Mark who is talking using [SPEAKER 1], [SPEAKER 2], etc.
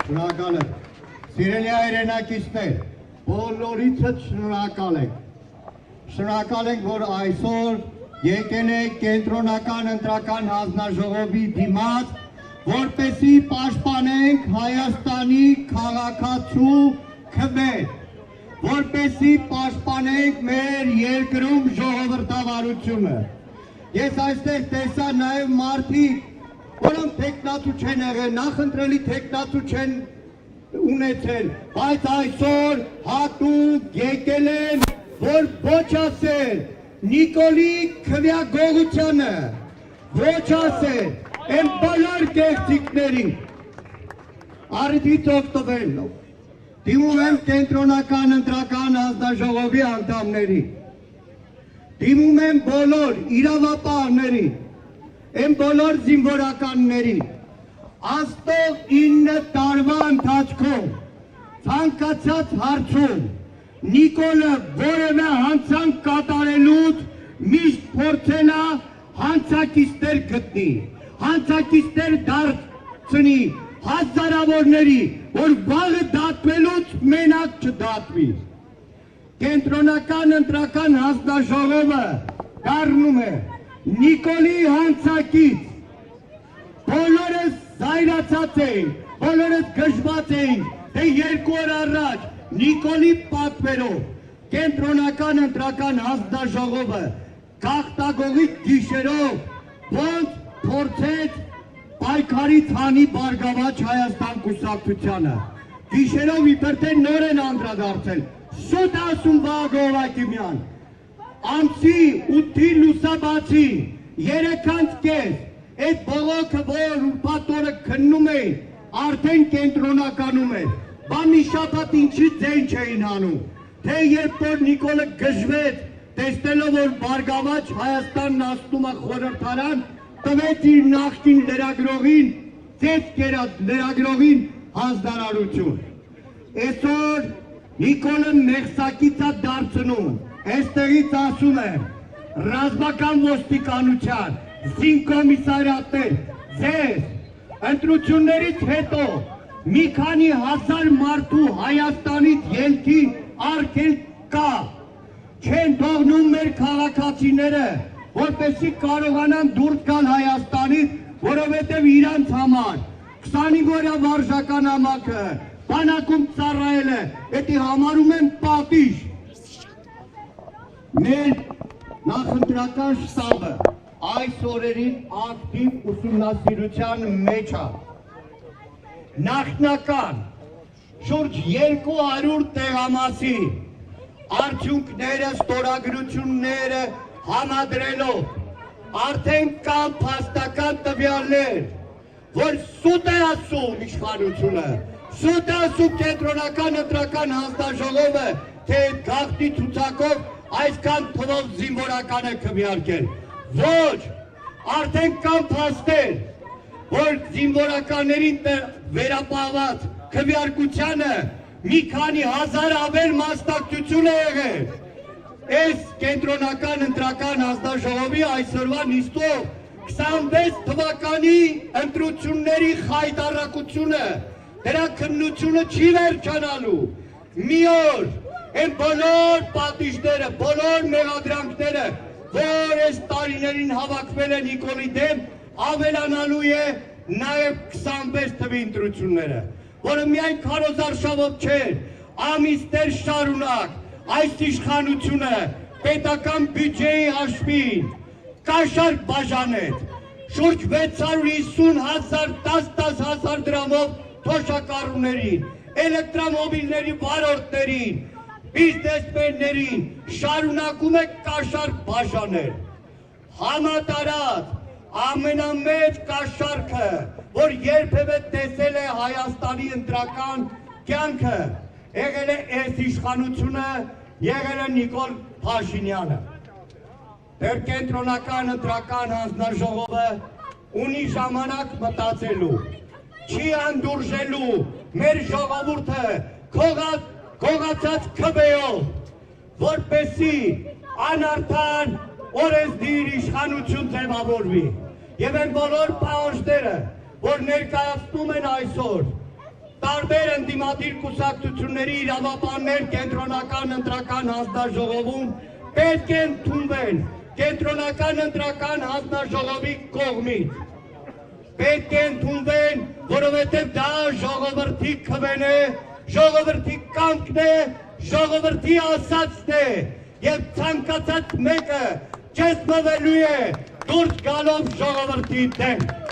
[SPEAKER 1] Շնորհակալ եմ։ Սիրելի հայրենակիցներ, բոլորիցս շնորհակալ ենք։ Շնորհակալ ենք, որ այսօր եկել եք կենտրոնական ընտրական հանձնաժողովի դիմաց, որպեսզի պաշտպանենք Հայաստանի քաղաքացու քվեր, որպեսզի պաշտպանենք մեր երկրում ժողովրդավարությունը։ Ես այստեղ տեսա նաև մարդիկ, որոնք թեկնածու չեն եղել, նախընտրելի թեկնածու չեն ունեցել, բայց այսօր հատուկ եկել են, որ ոչ ասել Նիկոլի քվեագողությանը, ոչ ասել են բոլոր կեղծիքներին, առիթից օգտվելով, դիմում եմ կենտրոնական ընտրական հանձնաժողովի անդամների, դիմում եմ բոլոր իրավապահներին, են բոլոր զինվորականների, աստող 9 տարվա ընթացքում ցանկացած հարցում Նիկոլը որևէ հանցանք կատարելուց միշտ փորձել է հանցակիցներ գտնի, հանցակիցներ դարձնի հազարավորների, որ վաղը դատվելուց մենակ չդատվի։ Կենտրոնական ընտրական հանձնաժողովը դառնում է Նիկոլի հանցակից, բոլորս զայրացած էինք, բոլորս գժված էինք, թե 2 օր առաջ Նիկոլի պատվերով կենտրոնական ընտրական հանձնաժողովը գաղթագողի գիշերով ոնց փորձեց պայքարի ցանի բարգավաճ Հայաստան կուսակցությանը, գիշերով իբր թե նոր են անդրադարձել, շուտ ասում Վահագն Հովհաննիսյան, ամսի 8-ի լուսաբացի 3:30 այդ բողոքը, որ ուրբաթ օրը քննում էին, արդեն կենտրոնականում էր, բա մի շաբաթ ինչի ձայն չէին անում, թե երբ որ Նիկոլը գժվեց, տեսնելով որ բարգավաճ Հայաստանն ասում է խորհրդարան, տվեց իր նախկին լրագրողին, ծեծ կերած լրագրողին հանձնարարություն։ Այսօր Նիկոլը մեղսակից է դարձնում, այստեղից ասում եմ, ռազմական ոստիկանության, զինկոմիսարիատներ, ձեզ ընտրություններից հետո մի քանի հազար մարդու Հայաստանից ելքի արգելք կա, չեն թողնում մեր քաղաքացիները, որպեսզի կարողանան դուրս գալ Հայաստանից, որովհետև իրանց համար 25 օրյա վարժական համակը, բանակում ծառայելը, էդի համարում են պատիժ։ Մեր նախընտրական շտաբը այս օրերին ակտիվ ուսումնասիրության մեջ է։ Նախնական շուրջ 200 տեղամասի արդյունքները, ստորագրությունները համադրելով արդեն կան փաստական տվյալներ, որ սուտ է ասում իշխանությունը, սուտ է ասում կենտրոնական ընտրական հանձնաժողովը, թե գաղթի ցուցակով այսքան թվով զինվորական է քվեարկել։ Ոչ, արդեն կան փաստեր, որ զինվորականներին վերապահված քվեարկությանը մի քանի հազար ավել մասնակցություն է եղել։ Այս կենտրոնական ընտրական հանձնաժողովի այսօրվա նիստով 26 թվականի ընտրությունների խայտառակությունը, դրա քննությունը չի վերջանալու։ Մի օր այն բոլոր պատիժները, բոլոր մեղադրանքները, որ այս տարիներին հավաքվել է Նիկոլի դեմ, ավելանալու է նաև 26 թվի ընտրությունները, որը միայն քարոզարշավով չէ, ամիսներ շարունակ այս իշխանությունը պետական բյուջեի հաշվին կաշառք բաժանեց, շուրջ 650,000, 10,000 դրամով թոշակառուներին, էլեկտրամոբիլների վարորդներին, բիզնեսմեններին շարունակում է կաշառք բաժանել։ Համատարած ամենամեծ կաշառքը, որ երբևէ տեսել է Հայաստանի ընտրական կյանքը, եղել է այս իշխանությունը, եղել է Նիկոլ Փաշինյանը։ Դեռ կենտրոնական ընտրական հանձնաժողովը ունի ժամանակ մտածելու, չի անդուրժելու մեր ժողովուրդը քողացած քվեով, որպեսզի անարդար օրենսդիր իշխանություն ձևավորվի։ Եվ այն բոլոր պահանջները, որ ներկայացնում են այսօր, տարբեր ընդդիմադիր կուսակցությունների իրավաբաններ կենտրոնական ընտրական հանձնաժողովում պետք է ընդունվեն կենտրոնական ընտրական հանձնաժողովի կողմից։ Պետք է ընդունվեն, որովհետև դա ժողովրդի քվեն է, ժողովրդի կամքն է, ժողովրդի ասածն է, եւ ցանկացած մեկը չեսնվելու է դուրս գալով ժողովրդի դեմ։